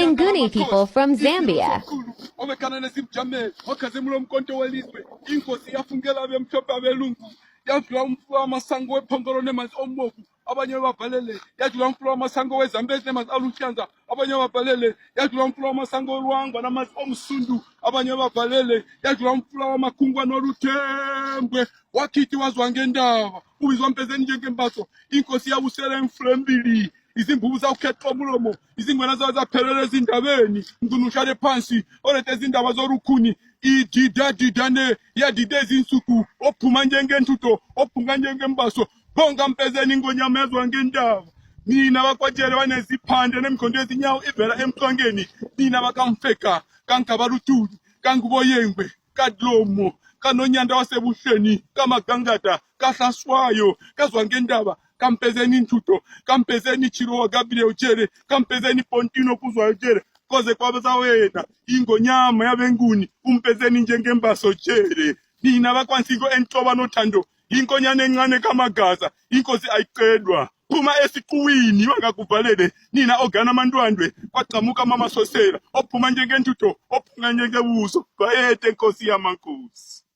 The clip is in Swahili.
Nguni people from Zambia. Abanye bavalele yadlula umfula wamasango weZambia nemanzi aluhlaza abanye bavalele yadlula umfula wamasango olwangwa namanzi omsundu abanye bavalele yadlula umfula wamakhungwa noluthembwe wakithi wazwa ngendaba ubizwa mpezeni njengembaso inkosi yabusela emfula embili izimvubu zawukhetha umulomo izingwena zawo zaphelela ezindabeni mntunushale phansi olethe izindaba zorukhuni ididadidane yadide ezinsuku ophuma njengentutho ophunga njengembaso bonga mpezeni ingonyama yazwa ngendaba nina bakwatshele baneziphande nemikhondo yezinyawo ivela emcwangeni nina bakamfeka kangabalutudu kanguboyengwe kadlomo kanonyanda wasebuhleni kamagangada kahlaswayo kazwa ngendaba kampezeni intutho kampezeni chirowa gabile utshele kampezeni pontino kuzwa utshele koze kwabeza wena ingonyama yabenguni umpezeni njengembaso tshele nina bakwansiko entloba nothando inkonyane encane kamagaza inkosi ayiqedwa phuma esiquwini wangakuvalele nina ogana amantwandwe kwagcamuka mama sosela ophuma njengentutho ophunga njengebuso bayede nkosi yamankosi.